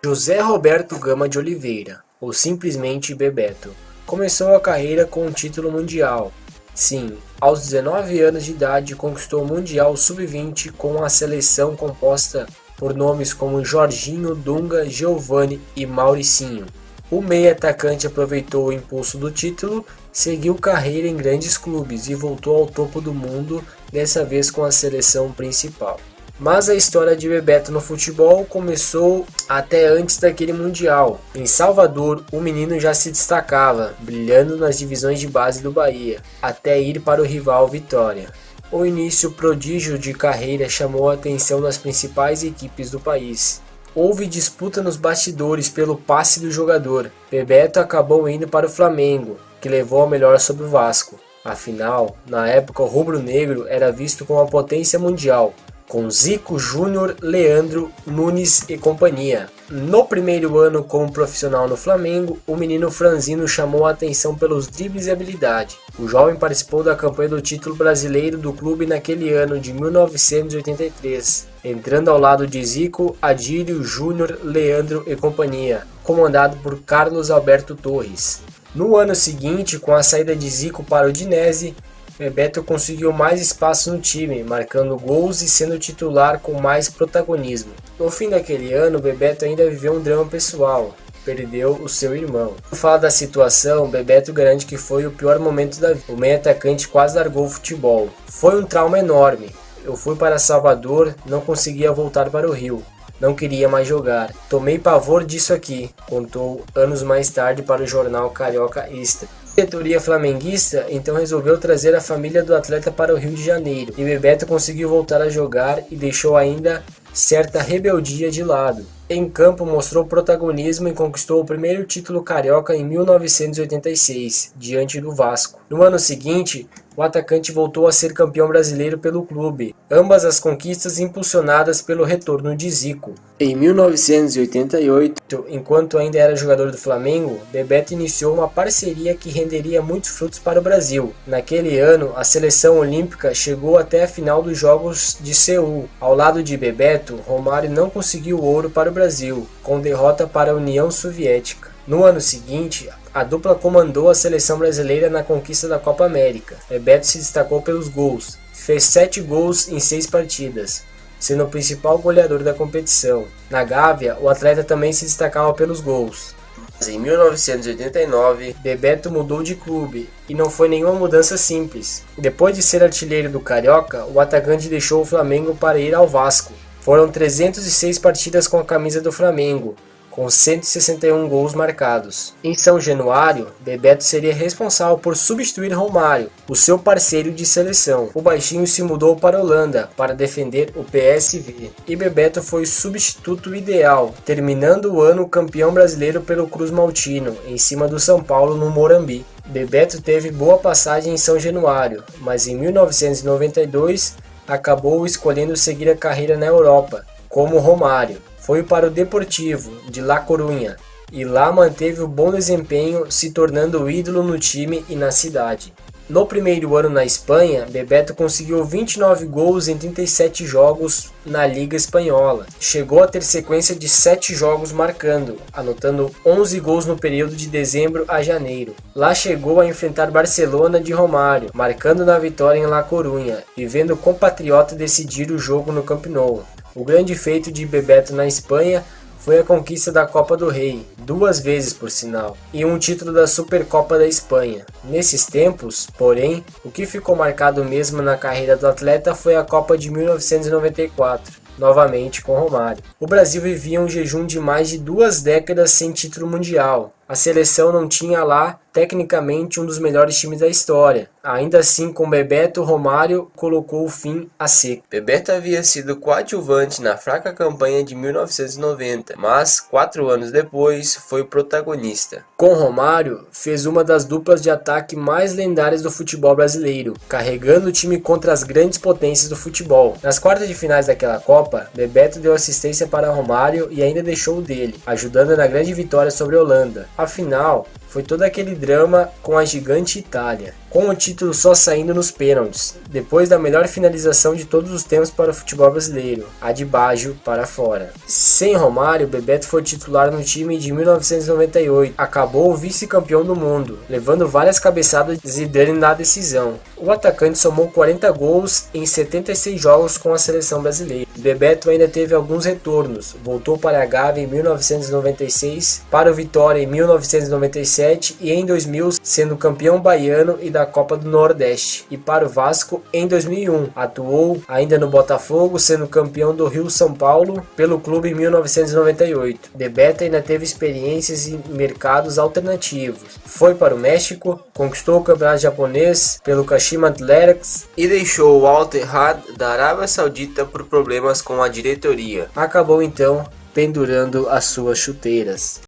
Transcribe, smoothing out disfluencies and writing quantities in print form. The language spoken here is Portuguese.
José Roberto Gama de Oliveira, ou simplesmente Bebeto, começou a carreira com um título mundial. Sim, aos 19 anos de idade conquistou o Mundial Sub-20 com a seleção composta por nomes como Jorginho, Dunga, Giovani e Mauricinho. O meia-atacante aproveitou o impulso do título, seguiu carreira em grandes clubes e voltou ao topo do mundo, dessa vez com a seleção principal. Mas a história de Bebeto no futebol começou até antes daquele Mundial. Em Salvador, o menino já se destacava, brilhando nas divisões de base do Bahia, até ir para o rival Vitória. O início prodígio de carreira chamou a atenção das principais equipes do país. Houve disputa nos bastidores pelo passe do jogador. Bebeto acabou indo para o Flamengo, que levou a melhor sobre o Vasco. Afinal, na época o rubro-negro era visto como uma potência mundial, com Zico, Júnior, Leandro, Nunes e companhia. No primeiro ano como profissional no Flamengo, o menino franzino chamou a atenção pelos dribles e habilidade. O jovem participou da campanha do título brasileiro do clube naquele ano de 1983, entrando ao lado de Zico, Adílio, Júnior, Leandro e companhia, comandado por Carlos Alberto Torres. No ano seguinte, com a saída de Zico para o Udinese, Bebeto conseguiu mais espaço no time, marcando gols e sendo titular com mais protagonismo. No fim daquele ano, Bebeto ainda viveu um drama pessoal. Perdeu o seu irmão. Ao falar da situação, Bebeto garante que foi o pior momento da vida. O meio-atacante quase largou o futebol. Foi um trauma enorme. Eu fui para Salvador, não conseguia voltar para o Rio. Não queria mais jogar. Tomei pavor disso aqui, contou anos mais tarde para o jornal Carioca Extra. A diretoria flamenguista então resolveu trazer a família do atleta para o Rio de Janeiro, e Bebeto conseguiu voltar a jogar e deixou ainda certa rebeldia de lado. Em campo mostrou protagonismo e conquistou o primeiro título carioca em 1986, diante do Vasco. No ano seguinte, o atacante voltou a ser campeão brasileiro pelo clube, ambas as conquistas impulsionadas pelo retorno de Zico. Em 1988, enquanto ainda era jogador do Flamengo, Bebeto iniciou uma parceria que renderia muitos frutos para o Brasil. Naquele ano, a seleção olímpica chegou até a final dos Jogos de Seul. Ao lado de Bebeto, Romário não conseguiu ouro para o Brasil, com derrota para a União Soviética. No ano seguinte, a dupla comandou a seleção brasileira na conquista da Copa América. Bebeto se destacou pelos gols, fez 7 gols em 6 partidas, sendo o principal goleador da competição. Na Gávea, o atleta também se destacava pelos gols. Mas em 1989, Bebeto mudou de clube, e não foi nenhuma mudança simples. Depois de ser artilheiro do Carioca, o atacante deixou o Flamengo para ir ao Vasco. Foram 306 partidas com a camisa do Flamengo, com 161 gols marcados. Em São Januário, Bebeto seria responsável por substituir Romário, o seu parceiro de seleção. O baixinho se mudou para a Holanda para defender o PSV, e Bebeto foi o substituto ideal, terminando o ano campeão brasileiro pelo Cruz Maltino, em cima do São Paulo no Morumbi. Bebeto teve boa passagem em São Januário, mas em 1992 acabou escolhendo seguir a carreira na Europa, como Romário. Foi para o Deportivo, de La Coruña, e lá manteve o bom desempenho, se tornando o ídolo no time e na cidade. No primeiro ano na Espanha, Bebeto conseguiu 29 gols em 37 jogos na Liga Espanhola. Chegou a ter sequência de 7 jogos marcando, anotando 11 gols no período de dezembro a janeiro. Lá chegou a enfrentar Barcelona de Romário, marcando na vitória em La Coruña, e vendo o compatriota decidir o jogo no Camp Nou. O grande feito de Bebeto na Espanha foi a conquista da Copa do Rei, 2 vezes por sinal, e um título da Supercopa da Espanha. Nesses tempos, porém, o que ficou marcado mesmo na carreira do atleta foi a Copa de 1994, novamente com Romário. O Brasil vivia um jejum de mais de 2 décadas sem título mundial. A seleção não tinha lá, tecnicamente, um dos melhores times da história. Ainda assim, com Bebeto, Romário colocou o fim a seco. Bebeto havia sido coadjuvante na fraca campanha de 1990, mas 4 anos depois foi o protagonista. Com Romário, fez uma das duplas de ataque mais lendárias do futebol brasileiro, carregando o time contra as grandes potências do futebol. Nas quartas de finais daquela Copa, Bebeto deu assistência para Romário e ainda deixou o dele, ajudando na grande vitória sobre a Holanda. Afinal, foi todo aquele drama com a gigante Itália. com o título só saindo nos pênaltis, depois da melhor finalização de todos os tempos para o futebol brasileiro, a de Baggio para fora. Sem Romário, Bebeto foi titular no time de 1998, acabou vice-campeão do mundo, levando várias cabeçadas de Zidane na decisão. O atacante somou 40 gols em 76 jogos com a seleção brasileira. Bebeto ainda teve alguns retornos, voltou para a Gávea em 1996, para o Vitória em 1997 e em 2000 sendo campeão baiano e da Copa do Nordeste, e para o Vasco em 2001. Atuou ainda no Botafogo, sendo campeão do Rio-São Paulo pelo clube em 1998. Bebeto ainda teve experiências em mercados alternativos. Foi para o México, conquistou o campeonato japonês pelo Kashima Antlers e deixou o Al Ittihad da Arábia Saudita por problemas com a diretoria. Acabou então pendurando as suas chuteiras.